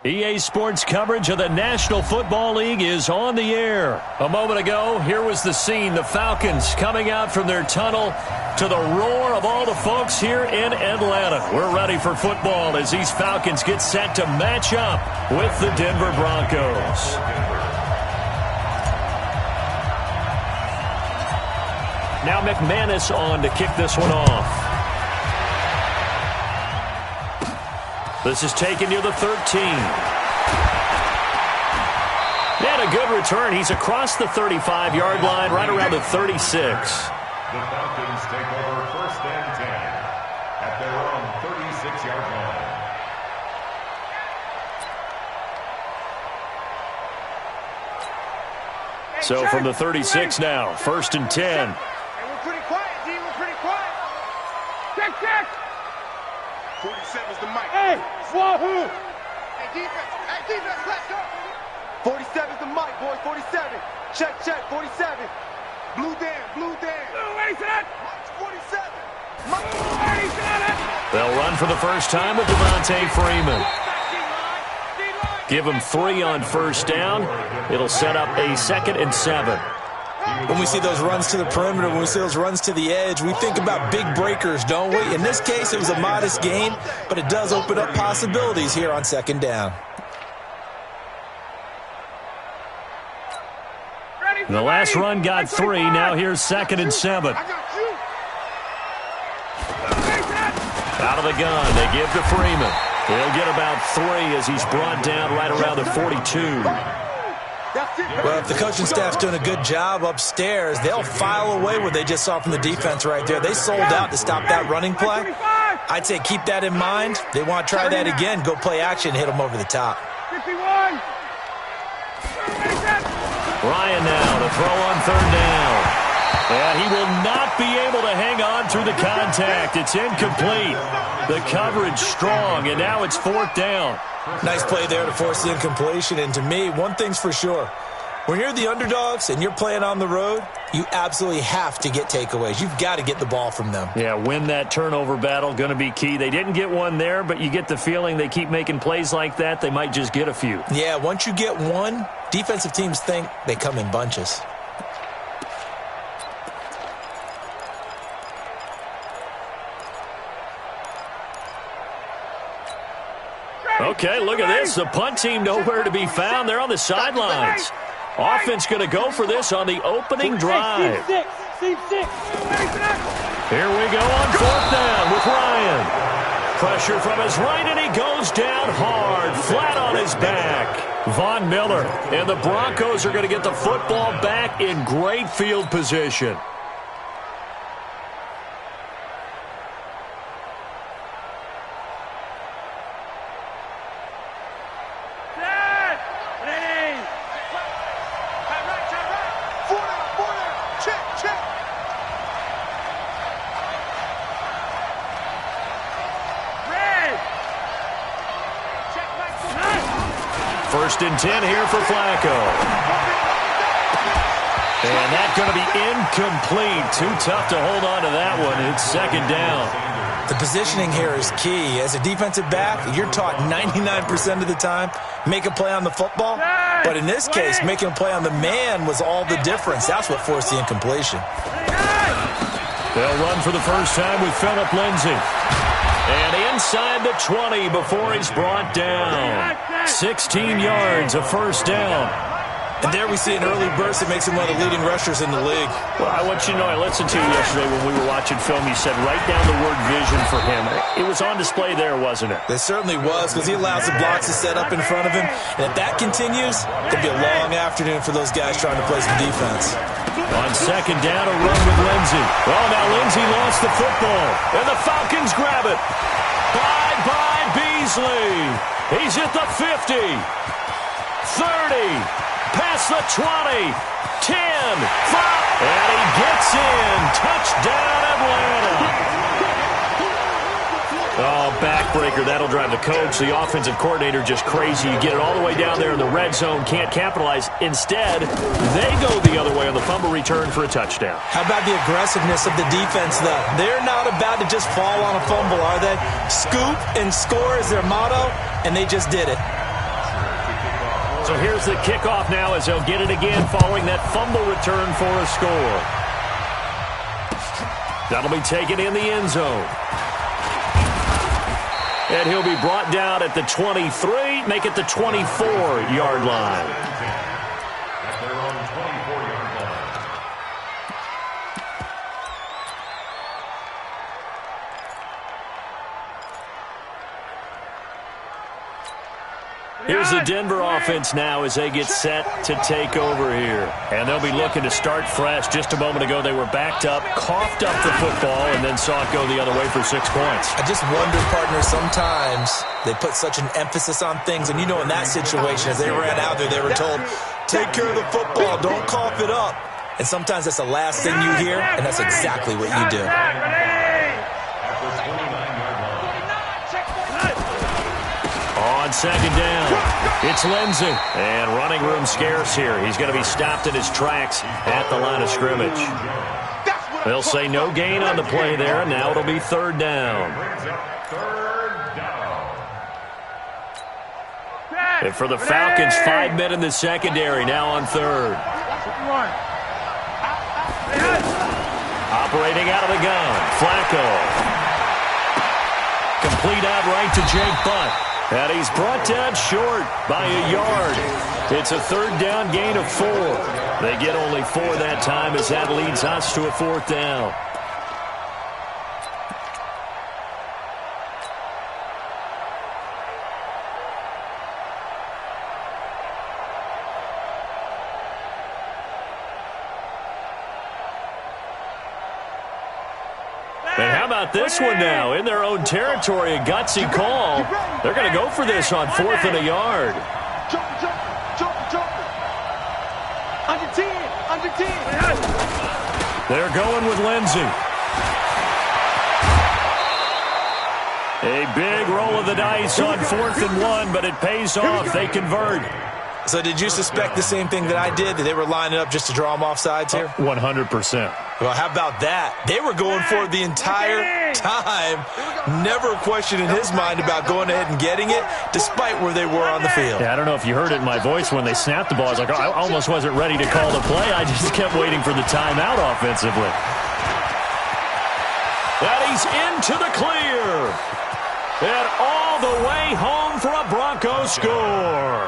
EA Sports coverage of the National Football League is on the air. A moment ago, here was the scene. The Falcons coming out from their tunnel to the roar of all the folks here in Atlanta. We're ready for football as these Falcons get set to match up with the Denver Broncos. Now McManus on to kick this one off. This is taken near the 13. And a good return. He's across the 35-yard line, right around the 36. The Falcons take over 1st and 10 at their own 36-yard line. So from the 36 now, 1st and 10. Hey, we're pretty quiet, D. We're pretty quiet. Check. 47's the mic. Hey, wahoo! Hey, defense, let's go. 47's the mic, boys. 47. Check, 47. Blue Dan. Blue, where is that? Mike's 47. Where is that? They'll run for the first time with Devontae Freeman. Give him 3 on 1st down. It'll set up a 2nd and 7. When we see those runs to the perimeter, when we see those runs to the edge, we think about big breakers, don't we? In this case, it was a modest gain, but it does open up possibilities here on 2nd down. The last run got 3. Now here's 2nd and 7. Out of the gun, they give to Freeman. He'll get about 3 as he's brought down right around the 42. Well, if the coaching staff's doing a good job upstairs, they'll file away what they just saw from the defense right there. They sold out to stop that running play. I'd say keep that in mind. They want to try that again, go play action, hit them over the top. 51. Ryan now to throw on 3rd down. And he will not be able to hang on through the contact. It's incomplete. The coverage strong, and now it's 4th down. Nice play there to force the incompletion. And to me, one thing's for sure. When you're the underdogs and you're playing on the road, you absolutely have to get takeaways. You've got to get the ball from them. Yeah, win that turnover battle, going to be key. They didn't get one there, but you get the feeling they keep making plays like that, they might just get a few. Yeah, once you get one, defensive teams think they come in bunches. Okay, look at this. The punt team nowhere to be found. They're on the sidelines. Offense going to go for this on the opening drive. Team 6. Here we go on 4th down with Ryan. Pressure from his right, and he goes down hard, flat on his back. Von Miller and the Broncos are going to get the football back in great field position. First and 10 here for Flacco. And that's going to be incomplete. Too tough to hold on to that one. It's 2nd down. The positioning here is key. As a defensive back, you're taught 99% of the time, make a play on the football. But in this case, making a play on the man was all the difference. That's what forced the incompletion. They'll run for the first time with Phillip Lindsay. And inside the 20 before he's brought down. 16 yards, a 1st down. And there we see an early burst that makes him one of the leading rushers in the league. Well, I want you to know, I listened to you yesterday when we were watching film. You said write down the word vision for him. It was on display there, wasn't it? It certainly was, because he allows the blocks to set up in front of him. And if that continues, it'll be a long afternoon for those guys trying to play some defense. On 2nd down, a run with Lindsay. Oh, now Lindsay lost the football. And the Falcons grab it. Bye-bye, Beasley. He's at the 50. 30. Past the 20. 10. 5. And he gets in. Touchdown, Atlanta. Oh, backbreaker. That'll drive the coach, the offensive coordinator, just crazy. You get it all the way down there in the red zone, can't capitalize. Instead, they go the other way on the fumble return for a touchdown. How about the aggressiveness of the defense, though? They're not about to just fall on a fumble, are they? Scoop and score is their motto, and they just did it. So here's the kickoff now as they'll get it again following that fumble return for a score. That'll be taken in the end zone. And he'll be brought down at the 23, make it the 24-yard line. At their own 24-yard line. Here's the Denver offense now as they get set to take over here. And they'll be looking to start fresh. Just a moment ago, they were backed up, coughed up the football, and then saw it go the other way for 6 points. I just wonder, partner, sometimes they put such an emphasis on things. And, you know, in that situation, as they ran out there, they were told, take care of the football, don't cough it up. And sometimes that's the last thing you hear, and that's exactly what you do. On second down, it's Lindsey. And running room scarce here. He's going to be stopped in his tracks at the line of scrimmage. They'll say no gain on the play there. Now it'll be third down. And for the Falcons, 5 men in the secondary, now on third. Operating out of the gun, Flacco. Complete out right to Jake Butt. And he's brought down short by a yard. It's a third down gain of 4. They get only 4 that time as that leads us to a fourth down. And how about this one now? In their own territory, a gutsy call. They're going to go for this on 4th and a yard. They're going with Lindsey. A big roll of the dice on 4th and 1, but it pays off. They convert. So did you suspect the same thing that I did, that they were lining up just to draw them off sides here? 100%. Well, how about that? They were going for it the entire time, never questioning his mind about going ahead and getting it, despite where they were on the field. Yeah, I don't know if you heard it in my voice when they snapped the ball. I was like, I almost wasn't ready to call the play. I just kept waiting for the timeout offensively. And he's into the clear. And all the way home for a Bronco score.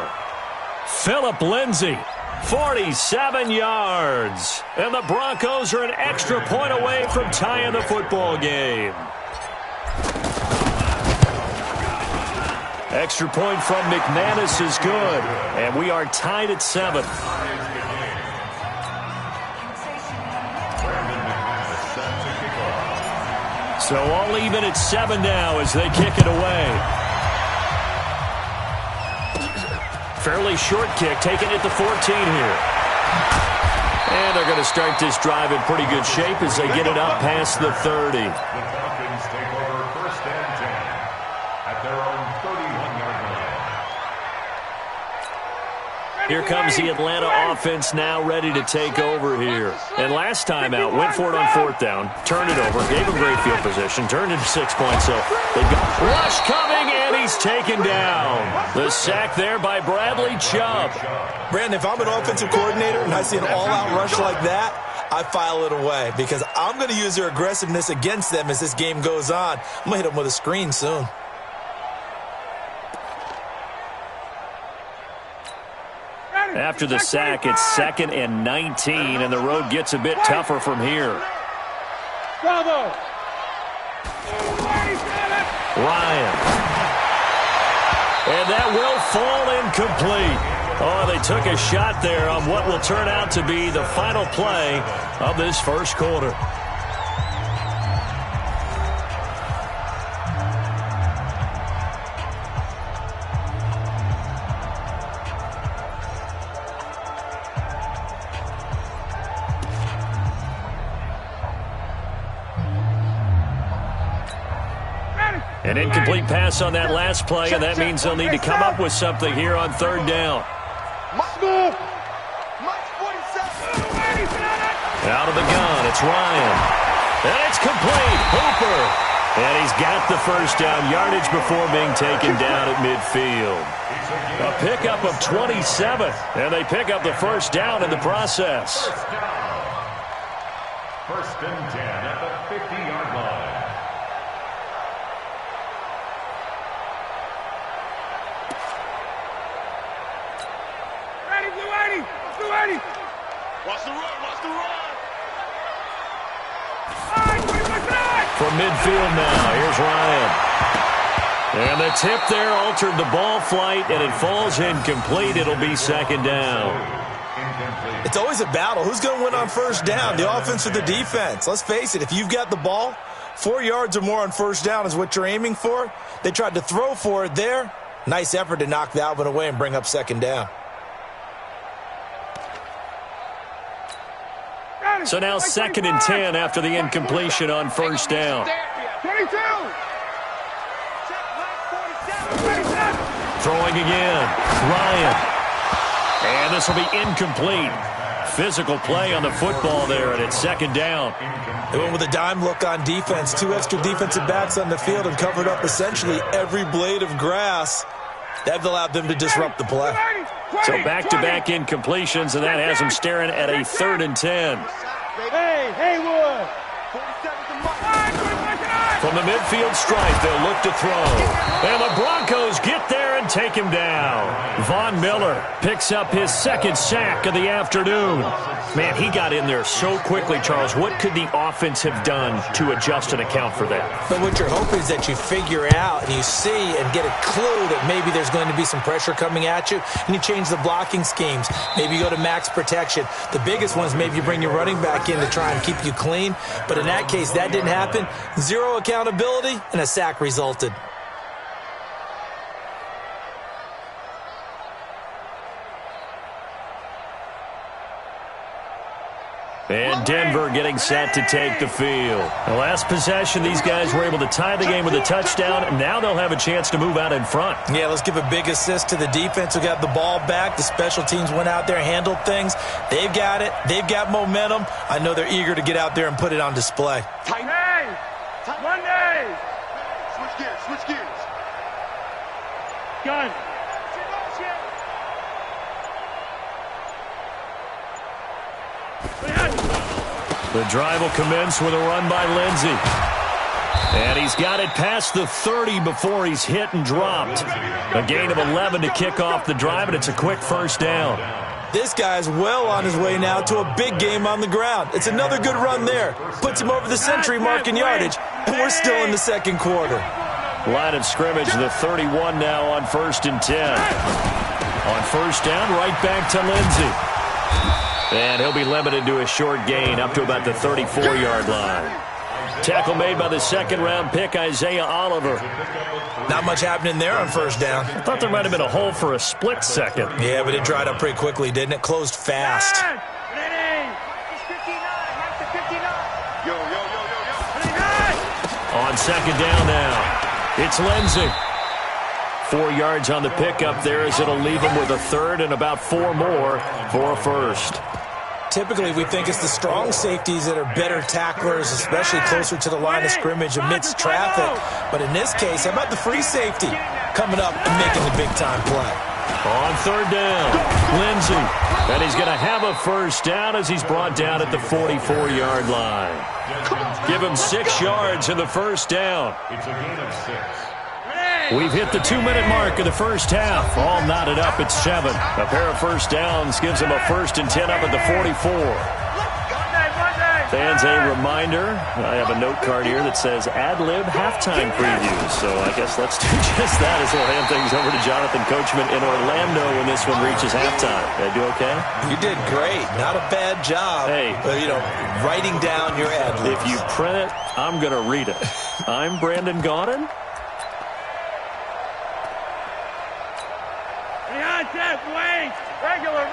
Phillip Lindsey, 47 yards. And the Broncos are an extra point away from tying the football game. Extra point from McManus is good. And we are tied at 7. So all even at 7 now as they kick it away. Fairly short kick, taking it to 14 here. And they're going to start this drive in pretty good shape as they get it up past the 30. The Falcons take over 1st and 10 at their own 31-yard line. Here comes the Atlanta offense now ready to take over here. And last time out, went for it on 4th down, turned it over, gave him great field position, turned it to 6 points. So they've got rush coming, and he's taken down. The sack there by Bradley Chubb. Brandon, if I'm an offensive coordinator and I see an all-out rush like that, I file it away because I'm going to use their aggressiveness against them as this game goes on. I'm going to hit them with a screen soon. After the sack, it's 2nd and 19, and the road gets a bit tougher from here. Bravo! Ryan. And that will fall incomplete. Oh, they took a shot there on what will turn out to be the final play of this first quarter. An incomplete pass on that last play, and that means they'll need to come up with something here on 3rd down. Out of the gun, it's Ryan. And it's complete. Hooper And he's got the first down yardage before being taken down at midfield. A pickup of 27, and they pick up the first down in the process. First and 10 at the 50-yard line. Ready, Blue 80! Blue 80! Watch the run, watch the run! From midfield now, here's Ryan. And the tip there altered the ball flight, and it falls incomplete. It'll be second down. It's always a battle. Who's going to win on first down, the offense or the defense? Let's face it, if you've got the ball, 4 yards or more on first down is what you're aiming for. They tried to throw for it there. Nice effort to knock that one away and bring up second down. So now second and 10 after the incompletion on first down. 22! Throwing again. Ryan. And this will be incomplete. Physical play on the football there, and it's second down. They went with a dime look on defense. 2 extra defensive backs on the field and covered up essentially every blade of grass. That allowed them to disrupt the play. So back-to-back incompletions, and that has them staring at a 3rd and 10. Hey, Haywood! From the midfield stripe, they'll look to throw. And the Broncos get there and take him down. Von Miller picks up his second sack of the afternoon. Man, he got in there so quickly, Charles. What could the offense have done to adjust and account for that? But what you're hoping is that you figure out and you see and get a clue that maybe there's going to be some pressure coming at you, and you change the blocking schemes. Maybe you go to max protection. The biggest one is maybe you bring your running back in to try and keep you clean. But in that case, that didn't happen. 0 accountability, and a sack resulted. And Denver getting set to take the field. The last possession, these guys were able to tie the game with a touchdown, and now they'll have a chance to move out in front. Yeah, let's give a big assist to the defense who got the ball back. The special teams went out there, handled things. They've got it. They've got momentum. I know they're eager to get out there and put it on display. Hey! Monday! Switch gears, switch gears. Gun. The drive will commence with a run by Lindsey. And he's got it past the 30 before he's hit and dropped. A gain of 11 to kick off the drive, and it's a quick first down. This guy's well on his way now to a big game on the ground. It's another good run there. Puts him over the century mark in yardage, and we're still in the second quarter. Line of scrimmage, the 31 now on 1st and 10. On first down, right back to Lindsey. And he'll be limited to a short gain up to about the 34-yard line. Tackle made by the second-round pick, Isaiah Oliver. Not much happening there on first down. I thought there might have been a hole for a split second. Yeah, but it dried up pretty quickly, didn't it? Closed fast. On second down now, it's Lindsey. 4 yards on the pickup there as it'll leave him with a third and about 4 more for a first. Typically, we think it's the strong safeties that are better tacklers, especially closer to the line of scrimmage amidst traffic. But in this case, how about the free safety coming up and making the big-time play? On third down, Lindsey. And he's going to have a first down as he's brought down at the 44-yard line. Give him 6 yards in the first down. It's a gain of 6. We've hit the 2-minute mark of the first half. All knotted up at 7. A pair of first downs gives him a 1st and 10 up at the 44. Fans, a reminder, I have a note card here that says ad-lib halftime preview. So I guess let's do just that as we'll hand things over to Jonathan Coachman in Orlando when this one reaches halftime. Did I do okay? You did great. Not a bad job. Hey. But, writing down your ad-libs. If you print it, I'm going to read it. I'm Brandon Gaudin. Regular.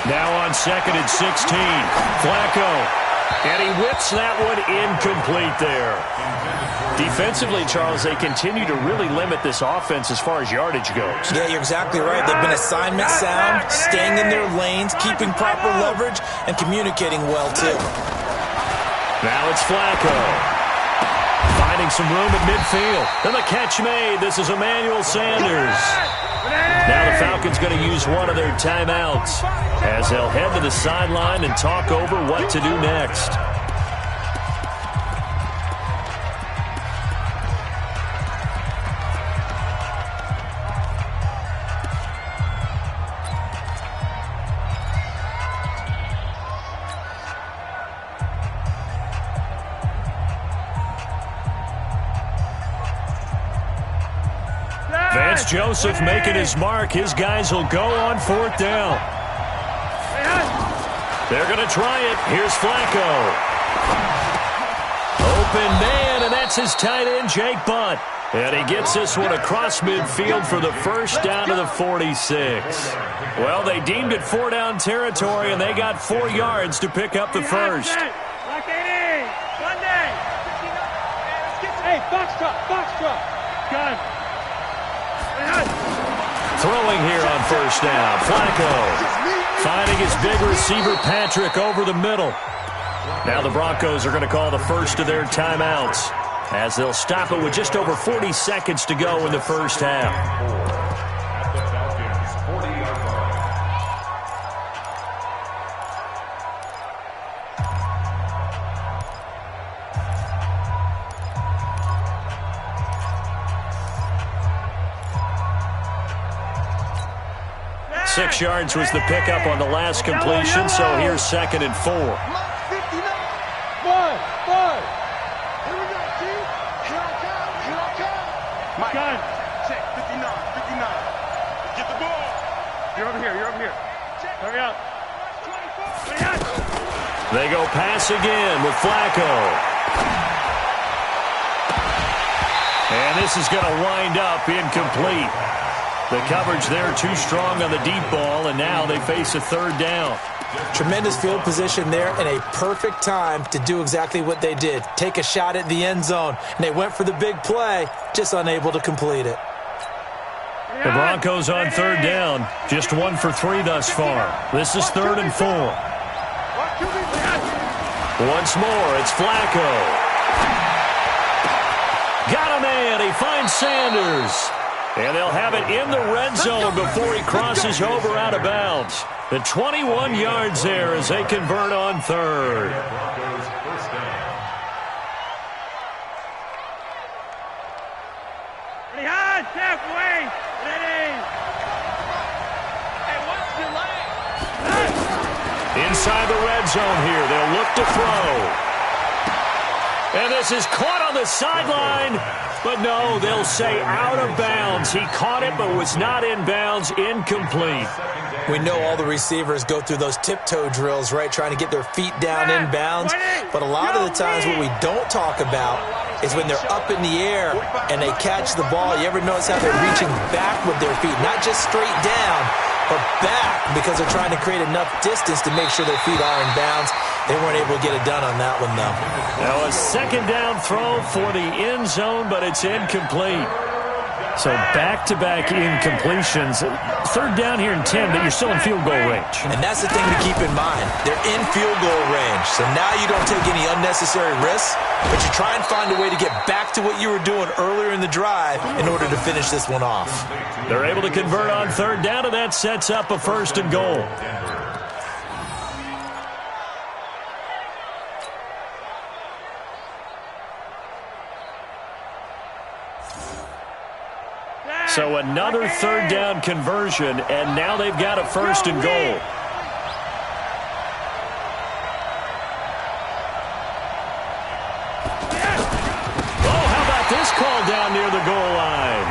Now on 2nd and 16. Flacco. And he whips that one incomplete there. Defensively, Charles, they continue to really limit this offense as far as yardage goes. Yeah, you're exactly right. They've been assignment sound, staying in their lanes, keeping proper leverage, and communicating well, too. Now it's Flacco. Finding some room at midfield. And the catch made. This is Emmanuel Sanders. Now the Falcons going to use one of their timeouts as they'll head to the sideline and talk over what to do next. Joseph making his mark. His guys will go on 4th down. They're going to try it. Here's Flacco. Open man, and that's his tight end, Jake Butt. And he gets this one across midfield for the first down to the 46. Well, they deemed it 4-down territory, and they got 4 yards to pick up the first. Hey, box truck. Gun. Throwing here on 1st down. Flacco finding his big receiver Patrick over the middle. Now the Broncos are going to call the first of their timeouts as they'll stop it with just over 40 seconds to go in the first half. 6 yards was the pickup on the last completion, so here's 2nd and 4. Gun. Check, 59. Get the ball. You're over here. Hurry up. They go pass again with Flacco. And this is going to wind up incomplete. The coverage there too strong on the deep ball, and now they face a 3rd down. Tremendous field position there and a perfect time to do exactly what they did. Take a shot at the end zone. And they went for the big play, just unable to complete it. The Broncos on 3rd down. Just 1 for 3 thus far. This is 3rd and 4. Once more, it's Flacco. Got a man. He finds Sanders. And they'll have it in the red zone before he crosses over out of bounds. The 21 yards there as they convert on 3rd. Inside the red zone here. They'll look to throw. And this is caught on the sideline. But no, they'll say out of bounds. He caught it but was not in bounds. Incomplete. We know all the receivers go through those tiptoe drills, right, trying to get their feet down in bounds. But a lot of the times what we don't talk about is when they're up in the air and they catch the ball. You ever notice how they're reaching back with their feet? Not just straight down, but back, because they're trying to create enough distance to make sure their feet are in bounds. They weren't able to get it done on that one, though. Now a 2nd down throw for the end zone, but it's incomplete. So back-to-back incompletions. 3rd down here and 10, but you're still in field goal range. And that's the thing to keep in mind. They're in field goal range. So now you don't take any unnecessary risks, but you try and find a way to get back to what you were doing earlier in the drive in order to finish this one off. They're able to convert on 3rd down, and that sets up a 1st and goal. So another 3rd down conversion, and now they've got a 1st and goal. Oh, how about this call down near the goal line?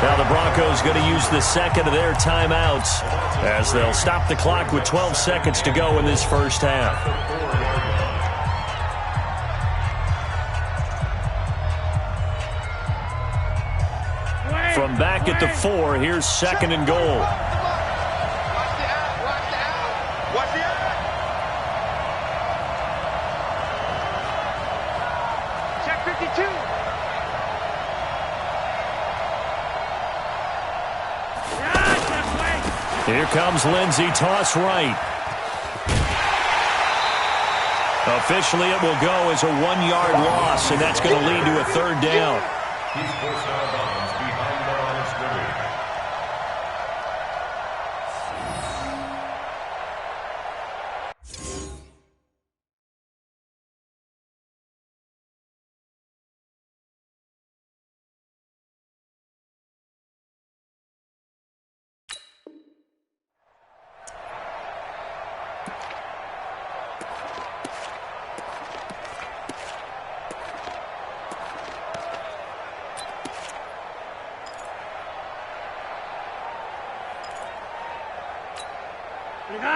Now the Broncos going to use the 2nd of their timeouts as they'll stop the clock with 12 seconds to go in this first half. From back at the 4, here's 2nd and goal. Watch the out. Check 52. Here comes Lindsey, toss right. Officially, it will go as a 1-yard loss, and that's going to lead to a 3rd down. He's forced out of bounds behind the line of scrimmage.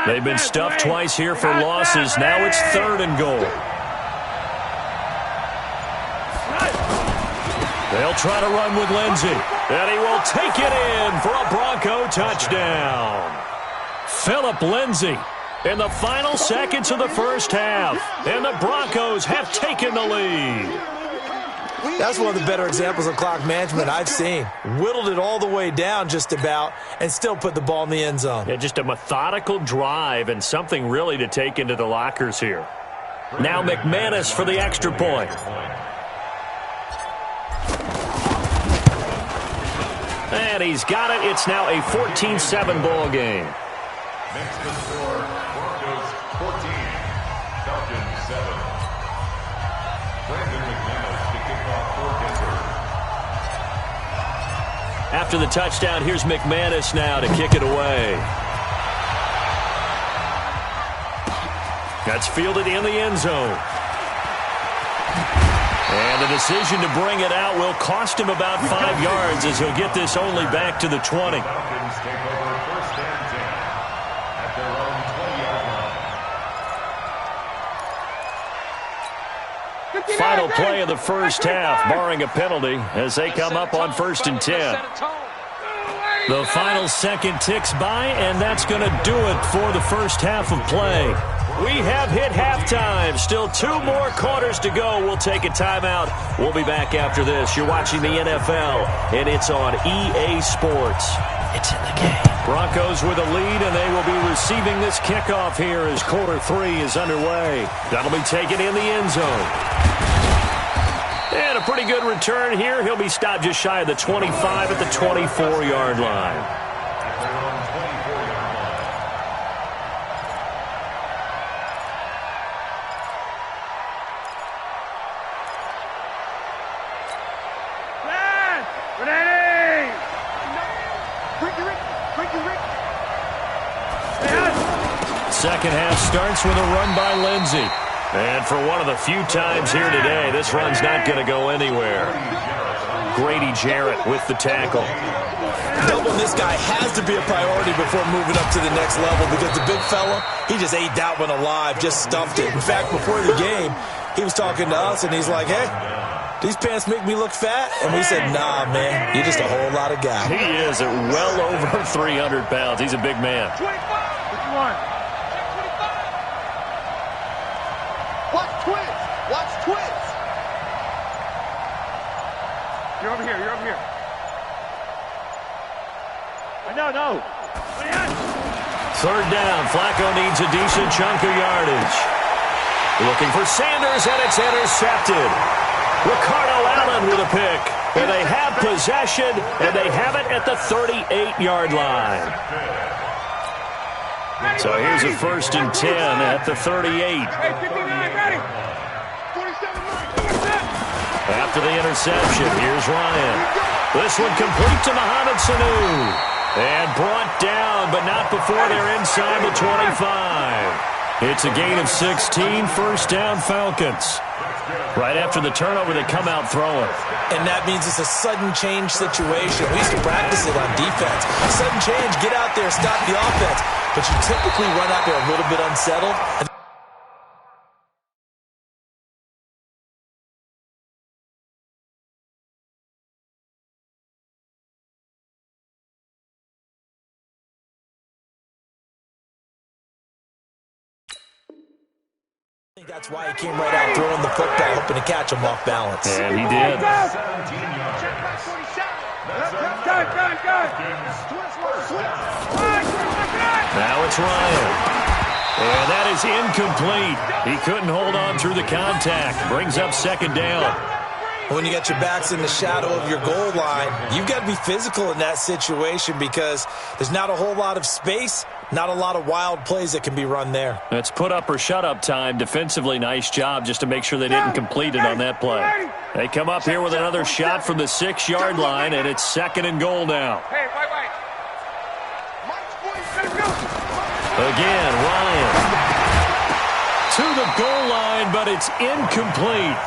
They've been stuffed twice here for losses. Now it's 3rd and goal. They'll try to run with Lindsey. And he will take it in for a Bronco touchdown. Phillip Lindsey in the final seconds of the first half. And the Broncos have taken the lead. That's one of the better examples of clock management I've seen. Whittled it all the way down just about and still put the ball in the end zone. Yeah, just a methodical drive and something really to take into the lockers here. Now McManus for the extra point. And he's got it. It's now a 14-7 ball game. Next to score, Broncos 14, Falcons 7. Brandon McManus to kick off for Denver. After the touchdown, here's McManus now to kick it away. That's fielded in the end zone. And the decision to bring it out will cost him about 5 yards as he'll get this only back to the 20. Falcons take over 1st and 10 at their own 20-yard line. Final play of the first half, barring a penalty, as they come up on 1st and 10. The final second ticks by, and that's going to do it for the first half of play. We have hit halftime. Still 2 more quarters to go. We'll take a timeout. We'll be back after this. You're watching the NFL, and it's on EA Sports. It's in the game. Broncos with a lead, and they will be receiving this kickoff here as quarter 3 is underway. That'll be taken in the end zone. And a pretty good return here. He'll be stopped just shy of the 25 at the 24-yard line. Second half starts with a run by Lindsey. And for one of the few times here today, this run's not going to go anywhere. Grady Jarrett with the tackle. Doubling this guy has to be a priority before moving up to the next level because the big fella, he just ate that one alive, just stuffed it. In fact, before the game, he was talking to us, and he's like, hey, these pants make me look fat? And we said, nah, man, you're just a whole lot of guy. He is at well over 300 pounds. He's a big man. 51. Watch twins. Watch twins. You're over here. You're over here. No. 3rd down. Flacco needs a decent chunk of yardage. Looking for Sanders, and it's intercepted. Ricardo Allen with a pick. And they have possession, and they have it at the 38-yard line. So here's a 1st and 10 at the 38. After the interception, here's Ryan. This one complete to Mohamed Sanu. And brought down, but not before they're inside the 25. It's a gain of 16, 1st down Falcons. Right after the turnover, they come out throwing. And that means it's a sudden change situation. We used to practice it on defense. Sudden change, get out there, stop the offense. But you typically run out there a little bit unsettled. I think that's why he came right out throwing the football, hoping to catch him off balance. And he did. Now it's Ryan. And that is incomplete. He couldn't hold on through the contact. Brings up second down. When you got your backs in the shadow of your goal line, you've got to be physical in that situation because there's not a whole lot of space, not a lot of wild plays that can be run there. That's put up or shut up time. Defensively, nice job just to make sure they didn't complete it on that play. They come up here with another shot from the 6-yard line, and it's second and goal now. Hey, wait. Again, Ryan. To the goal line, but it's incomplete.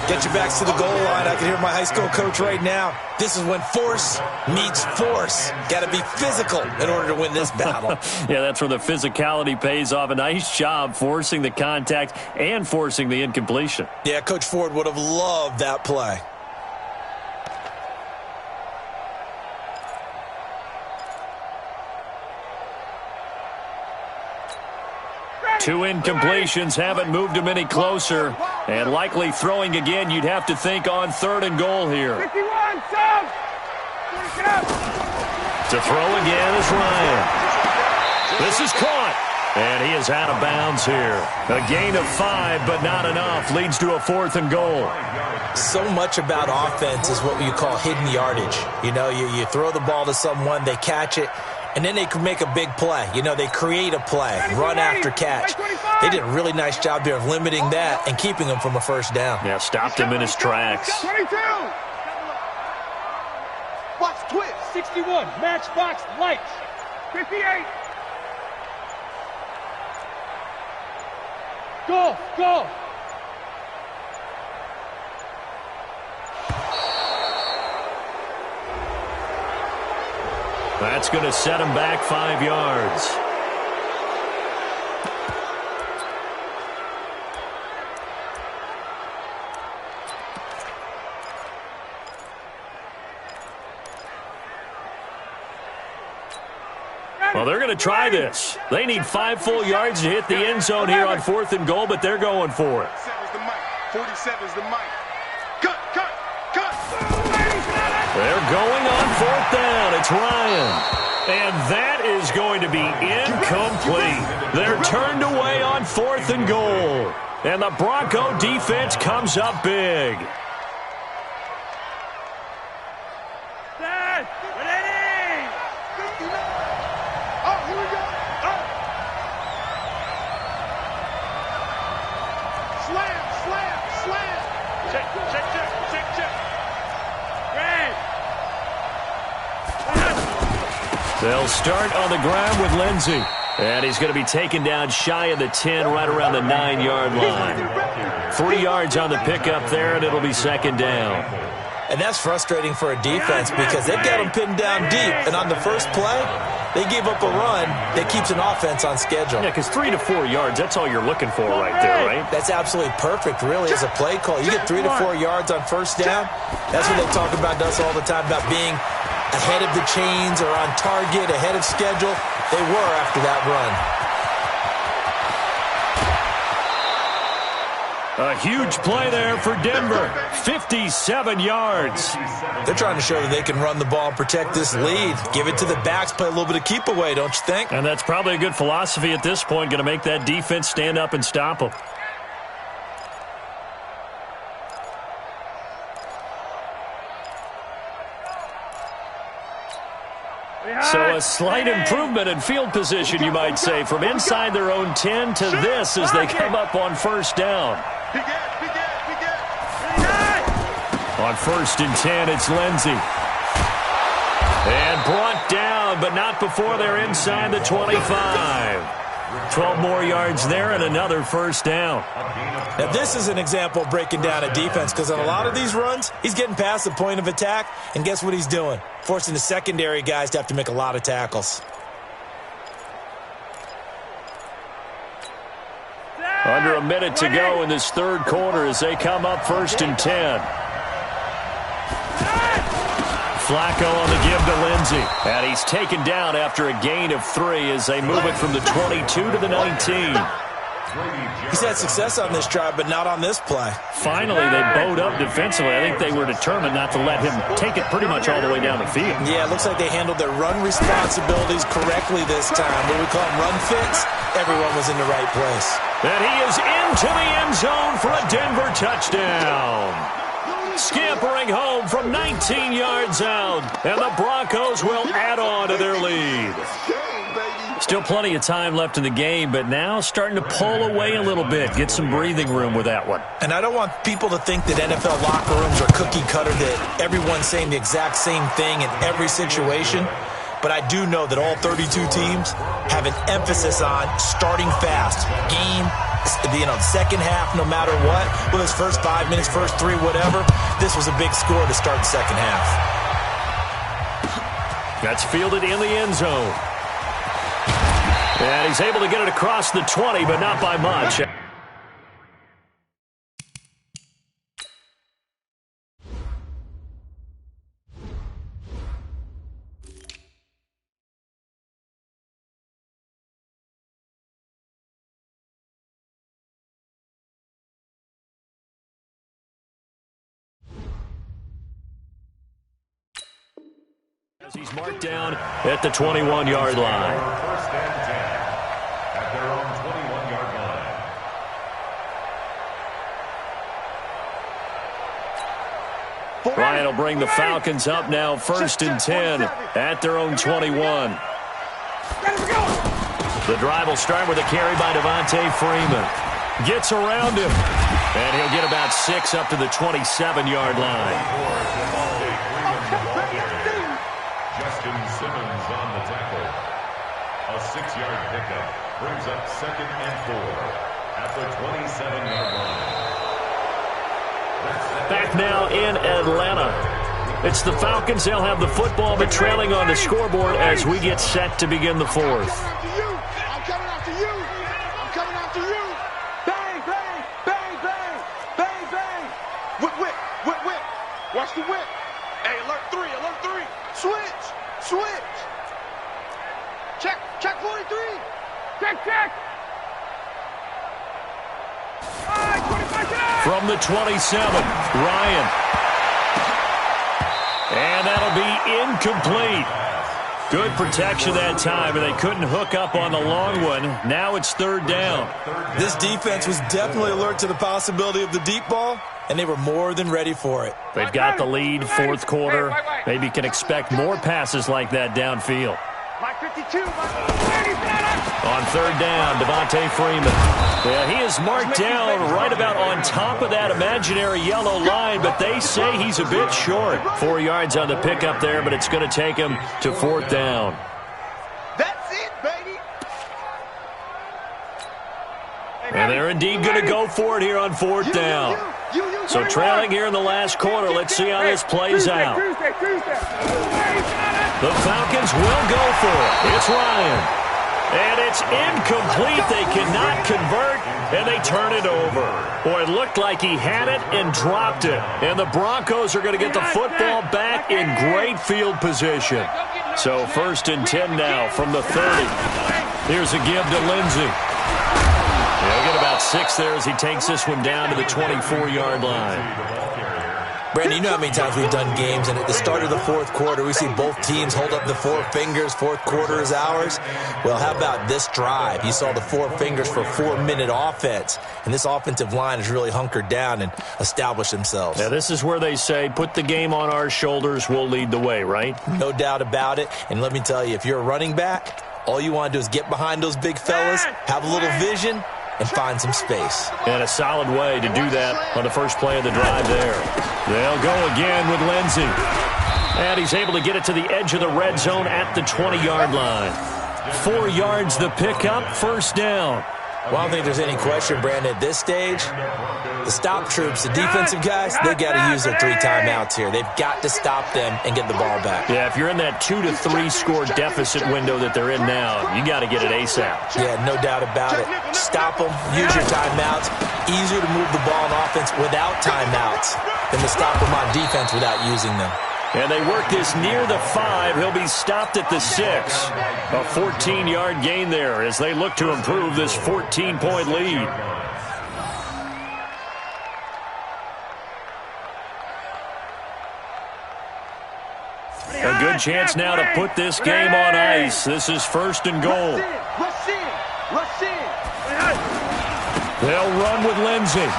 Get your backs to the goal line. I can hear my high school coach right now. This is when force meets force. Got to be physical in order to win this battle. Yeah, that's where the physicality pays off. A nice job forcing the contact and forcing the incompletion. Yeah, Coach Ford would have loved that play. Two incompletions haven't moved him any closer. And likely throwing again, you'd have to think on third and goal here. 51, sub! To throw again is Ryan. This is caught. And he is out of bounds here. A gain of 5, but not enough. Leads to a 4th and goal. So much about offense is what you call hidden yardage. You know, you throw the ball to someone, they catch it, and then they can make a big play. You know, they create a play, run after catch. They did a really nice job there of limiting that and keeping him from a first down. Yeah, stopped him in his tracks. 22! Box twist! 61, matchbox lights! 58! Go! That's going to set him back 5 yards. Well, they're going to try this. They need 5 full yards to hit the end zone here on 4th and goal, but they're going for it. 47's the mic. Cut! They're going on 4th down. It's Ryan. And that is going to be incomplete. They're turned away on 4th and goal. And the Bronco defense comes up big. They'll start on the ground with Lindsey. And he's going to be taken down shy of the 10, right around the 9-yard line. 3 yards on the pickup there, and it'll be second down. And that's frustrating for a defense because they've got them pinned down deep. And on the first play, they gave up a run that keeps an offense on schedule. Yeah, because 3 to 4 yards, that's all you're looking for right there, right? That's absolutely perfect, really, as a play call. You get 3 to 4 yards on first down. That's what they talk about to us all the time, about being ahead of the chains or on target, ahead of schedule. They were after that run. A huge play there for Denver. 57 yards. They're trying to show that they can run the ball and protect this lead. Give it to the backs, play a little bit of keep away, don't you think? And that's probably a good philosophy at this point, going to make that defense stand up and stop them. So a slight improvement in field position, you might say, from inside their own 10 to this as they come up on first down. On 1st and 10, it's Lindsey. And brought down, but not before they're inside the 25. 12 more yards there and another first down. Now, this is an example of breaking down a defense because on a lot of these runs, he's getting past the point of attack, and guess what he's doing? Forcing the secondary guys to have to make a lot of tackles. Under a minute to go in this third quarter as they come up 1st and 10. Flacco on the give to Lindsey. And he's taken down after a gain of 3 as they move it from the 22 to the 19. He's had success on this drive, but not on this play. Finally, they bowed up defensively. I think they were determined not to let him take it pretty much all the way down the field. Yeah, it looks like they handled their run responsibilities correctly this time. What we call them run fits, everyone was in the right place. And he is into the end zone for a Denver touchdown. Scampering home from 19 yards out, and the Broncos will add on to their lead. Still plenty of time left in the game, but now starting to pull away a little bit, get some breathing room with that one. And I don't want people to think that NFL locker rooms are cookie cutter, that everyone's saying the exact same thing in every situation. But I do know that all 32 teams have an emphasis on starting fast. Game, second half, no matter what. Whether it's first 5 minutes, first 3, whatever. This was a big score to start the second half. That's fielded in the end zone. And he's able to get it across the 20, but not by much. As he's marked down at the 21-yard line. First and 10 at their own 21-yard line. Ryan will bring the Falcons up now, first and 10 at their own 21. The drive will start with a carry by Devontae Freeman. Gets around him, and he'll get about 6 up to the 27-yard line. Simmons on the tackle. A 6-yard pickup brings up second and 4 at the 27-yard line. Back now in Atlanta. It's the Falcons. They'll have the football, but trailing on the scoreboard as we get set to begin the fourth. I'm coming after you. I'm coming after you. Bang, bang, bang, bang, bang, bang. Whip, whip, whip, whip. Watch the whip. Hey, alert 3, alert 3. Switch. Switch. Check 43. Check. From the 27, Ryan. And that'll be incomplete. Good protection that time, and they couldn't hook up on the long one. Now it's third down. This defense was definitely alert to the possibility of the deep ball, and they were more than ready for it. They've got the lead, fourth quarter. Maybe can expect more passes like that downfield. My 52. On third down, Devontae Freeman. Yeah, he is marked down right about on top of that imaginary yellow line, but they say he's a bit short. 4 yards on the pickup there, but it's going to take him to fourth down. That's it, baby. And they're indeed going to go for it here on fourth down. So trailing here in the last quarter. Let's see how this plays out. The Falcons will go for it. It's Ryan. And it's incomplete. They cannot convert, and they turn it over. Boy, it looked like he had it and dropped it. And the Broncos are going to get the football back in great field position. So first and 10 now from the 30. Here's a give to Lindsey. He'll get about 6 there as he takes this one down to the 24-yard line. Brandon, you know how many times we've done games, and at the start of the fourth quarter, we see both teams hold up the 4 fingers, fourth quarter is ours. Well, how about this drive? You saw the 4 fingers for 4-minute offense, and this offensive line has really hunkered down and established themselves. Yeah, this is where they say, put the game on our shoulders, we'll lead the way, right? No doubt about it, and let me tell you, if you're a running back, all you want to do is get behind those big fellas, have a little vision, and find some space. And a solid way to do that on the first play of the drive there. They'll go again with Lindsey. And he's able to get it to the edge of the red zone at the 20-yard line. 4 yards the pickup, first down. Well, I don't think there's any question, Brandon, at this stage, the stop troops, the defensive guys, they've got to use their 3 timeouts here. They've got to stop them and get the ball back. Yeah, if you're in that 2 to 3 score deficit window that they're in now, you got to get it ASAP. Yeah, no doubt about it. Stop them, use your timeouts. Easier to move the ball on offense without timeouts than to stop them on defense without using them. And they work this near the 5. He'll be stopped at the 6. A 14-yard gain there as they look to improve this 14-point lead. A good chance now to put this game on ice. This is 1st and goal. They'll run with Lindsey.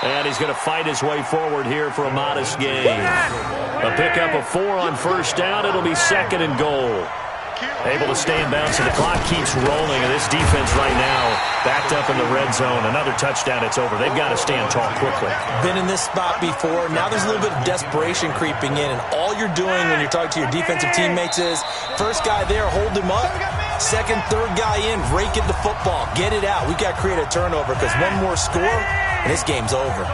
And he's going to fight his way forward here for a modest gain. A pickup of 4 on 1st down. It'll be 2nd and goal. Able to stay in bounds, and the clock keeps rolling. And this defense right now backed up in the red zone. Another touchdown, it's over. They've got to stand tall quickly. Been in this spot before. Now there's a little bit of desperation creeping in. And all you're doing when you're talking to your defensive teammates is, first guy there, hold him up. Second, third guy in, rake at the football. Get it out. We've got to create a turnover because one more score, and this game's over.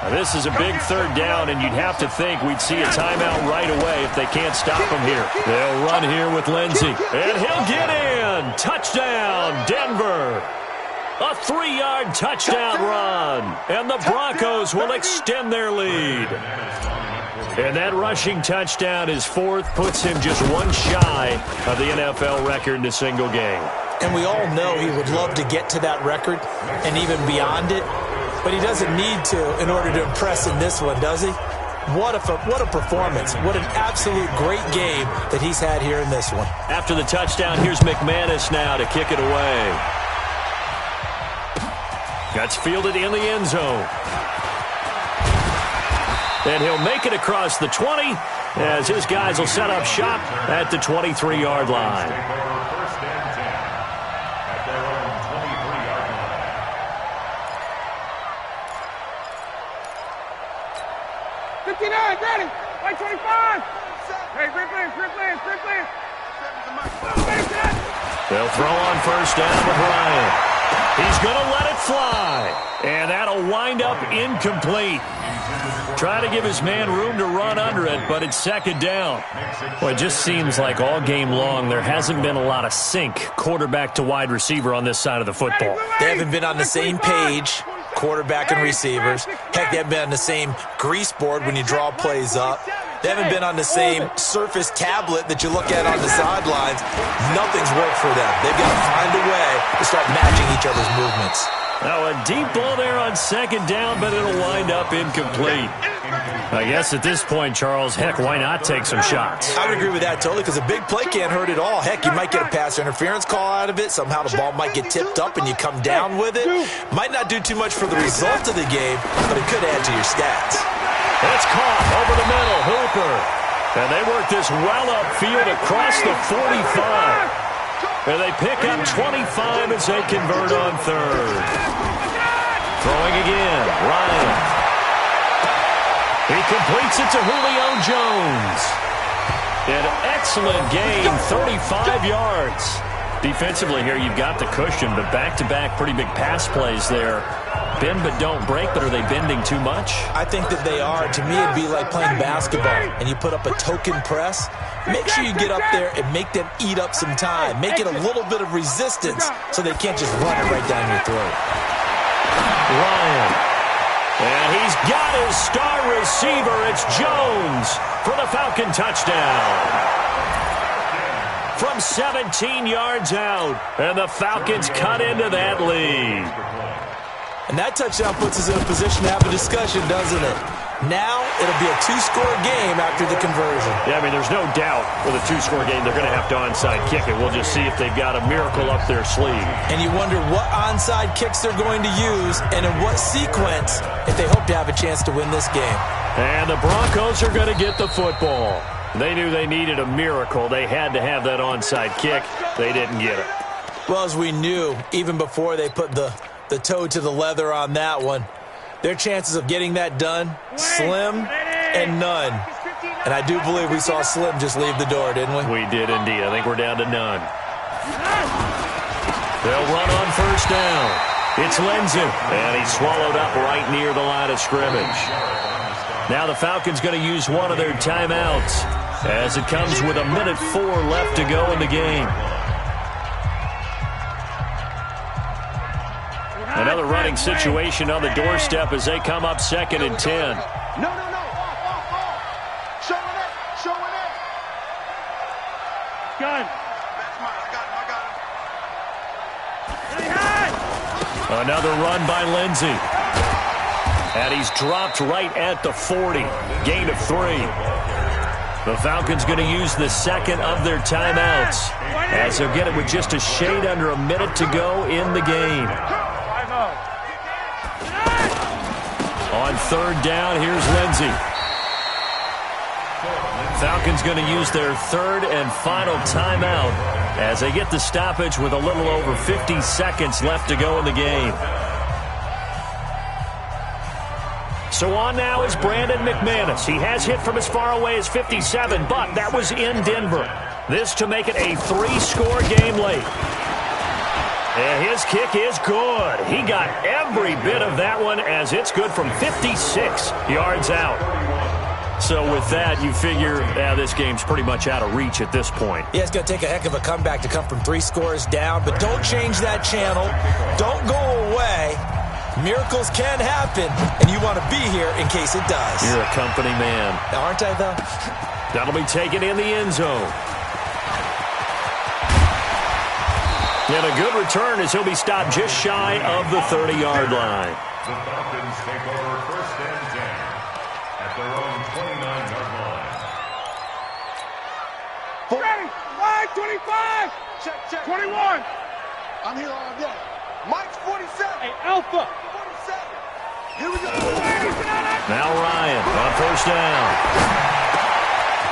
Now, this is a big 3rd down, and you'd have to think we'd see a timeout right away if they can't stop him here. They'll run here with Lindsey, and he'll get in. Touchdown, Denver. A 3-yard touchdown run, and the Broncos will extend their lead. And that rushing touchdown is 4th, puts him just one shy of the NFL record in a single game. And we all know he would love to get to that record and even beyond it. But he doesn't need to in order to impress in this one, does he? What a performance. What an absolute great game that he's had here in this one. After the touchdown, here's McManus now to kick it away. That's fielded in the end zone. And he'll make it across the 20 as his guys will set up shop at the 23-yard line. 59, ready. White 25. Hey, great play. They'll throw on 1st down with Ryan. He's going to let it fly. And that'll wind up incomplete. Trying to give his man room to run under it, but it's 2nd down. Well, it just seems like all game long there hasn't been a lot of sync quarterback to wide receiver on this side of the football. They haven't been on the same page, quarterback and receivers. Heck, they haven't been on the same grease board when you draw plays up. They haven't been on the same surface tablet that you look at on the sidelines. Nothing's worked for them. They've got to find a way to start matching each other's movements. Now a deep ball there on 2nd down, but it'll wind up incomplete. I guess at this point, Charles, heck, why not take some shots? I would agree with that totally because a big play can't hurt at all. Heck, you might get a pass interference call out of it. Somehow the ball might get tipped up and you come down with it. Might not do too much for the result of the game, but it could add to your stats. It's caught over the middle, Hooper. And they work this well upfield across the 45. And they pick up 25 as they convert on 3rd. Throwing again, Ryan. He completes it to Julio Jones. An excellent gain, 35 yards. Defensively here, you've got the cushion, but back-to-back pretty big pass plays there. Bend but don't break, but are they bending too much? I think that they are. To me, it'd be like playing basketball, and you put up a token press. Make sure you get up there and make them eat up some time. Make it a little bit of resistance so they can't just run it right down your throat. Ryan. And he's got his star receiver. It's Jones for the Falcon touchdown. From 17 yards out. And the Falcons cut into that lead. And that touchdown puts us in a position to have a discussion, doesn't it? Now it'll be a 2-score game after the conversion. Yeah, I mean, there's no doubt with a 2-score game they're going to have to onside kick it. We'll just see if they've got a miracle up their sleeve. And you wonder what onside kicks they're going to use and in what sequence if they hope to have a chance to win this game. And the Broncos are going to get the football. They knew they needed a miracle. They had to have that onside kick. They didn't get it. Well, as we knew, even before they put the toe to the leather on that one, their chances of getting that done, slim and none. And I do believe we saw Slim just leave the door, didn't we? We did indeed. I think we're down to none. They'll run on 1st down. It's Lindsey, and he's swallowed up right near the line of scrimmage. Now the Falcons going to use one of their timeouts as it comes with 1:04 left to go in the game. Another running situation on the doorstep as they come up 2nd and 10. No. Off. Show Another run by Lindsey. And he's dropped right at the 40. Gain of 3. The Falcons going to use the second of their timeouts as they'll get it with just a shade under a minute to go in the game. On third down, here's Lindsey. Falcons going to use their third and final timeout as they get the stoppage with a little over 50 seconds left to go in the game. So on now is Brandon McManus. He has hit from as far away as 57, but that was in Denver. This to make it a 3-score game late. And his kick is good. He got every bit of that one as it's good from 56 yards out. So with that, you figure this game's pretty much out of reach at this point. Yeah, it's going to take a heck of a comeback to come from 3 scores down, but don't change that channel. Don't go away. Miracles can happen, and you want to be here in case it does. You're a company man. Aren't I, though? That'll be taken in the end zone. And a good return as he'll be stopped just shy of the 30-yard line. The Falcons take over first and 10 at their own 29-yard line. Ready? 25. Check. 21. I'm here all day. Mike's 47. Hey, Alpha. 47. Here we go. Now Ryan on first down.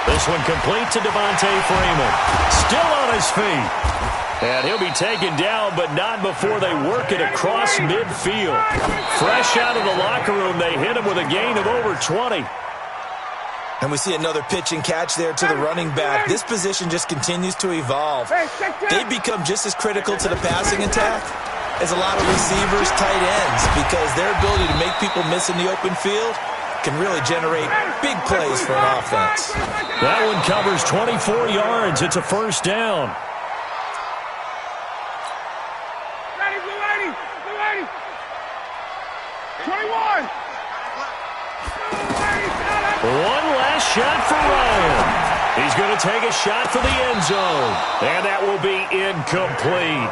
This one complete to Devontae Freeman. Still on his feet. And he'll be taken down, but not before they work it across midfield. Fresh out of the locker room, they hit him with a gain of over 20. And we see another pitch and catch there to the running back. This position just continues to evolve. They become just as critical to the passing attack as a lot of receivers, tight ends, because their ability to make people miss in the open field can really generate big plays for an offense. That one covers 24 yards. It's a first down. Ready, blue 80. 21. One last shot for Ryan. He's going to take a shot for the end zone. And that will be incomplete.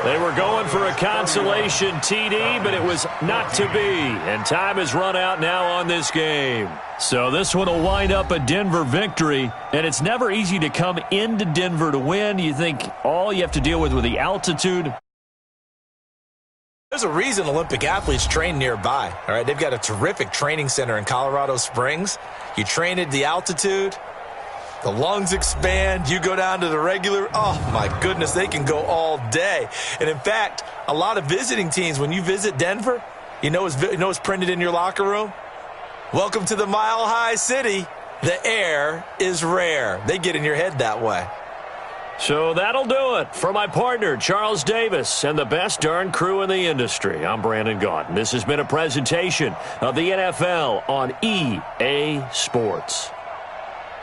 They were going for a consolation TD, but it was not to be. And time has run out now on this game. So this one will wind up a Denver victory. And it's never easy to come into Denver to win. You think all you have to deal with the altitude. There's a reason Olympic athletes train nearby. All right, they've got a terrific training center in Colorado Springs. You train at the altitude, the lungs expand, you go down to the regular. Oh, my goodness, they can go all day. And, in fact, a lot of visiting teams, when you visit Denver, you know what's printed in your locker room? Welcome to the Mile High City. The air is rare. They get in your head that way. So that'll do it. For my partner, Charles Davis, and the best darn crew in the industry, I'm Brandon Gaudin. This has been a presentation of the NFL on EA Sports.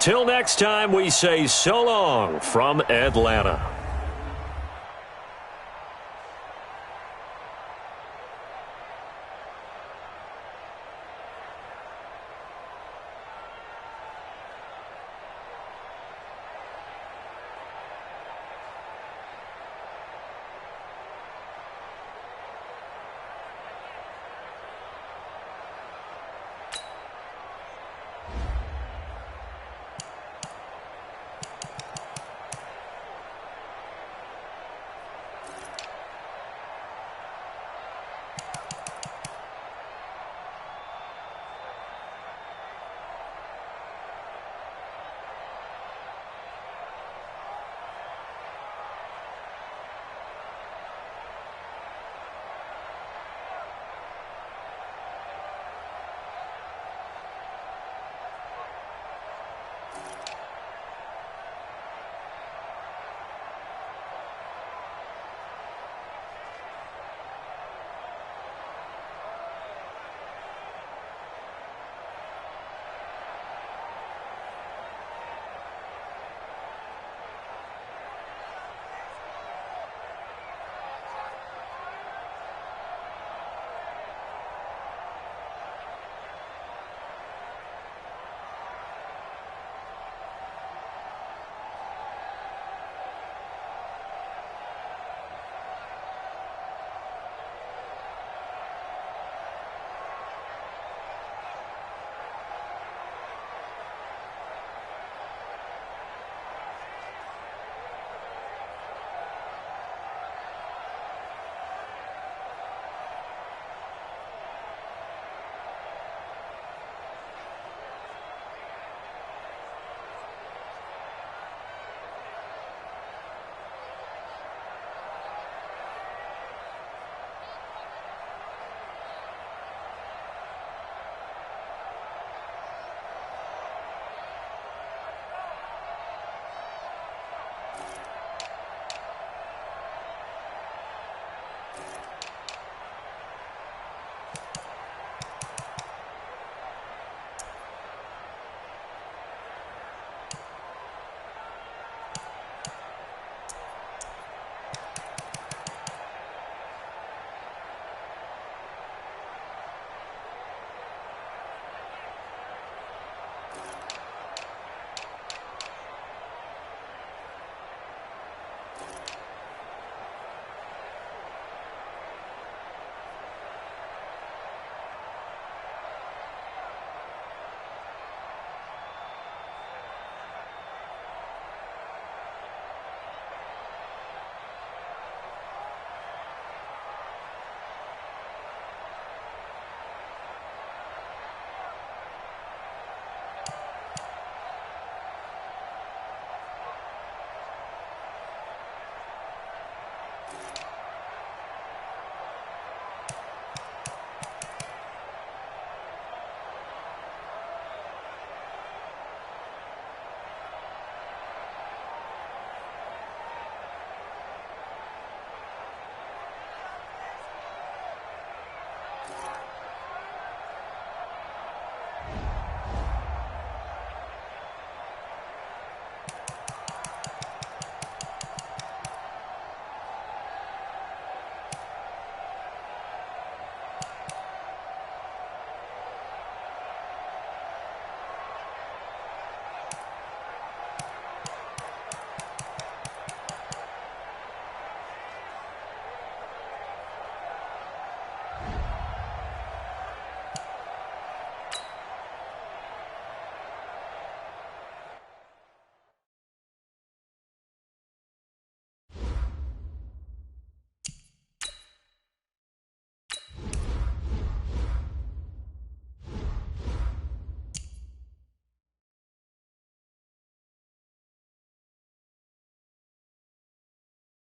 Till next time, we say so long from Atlanta.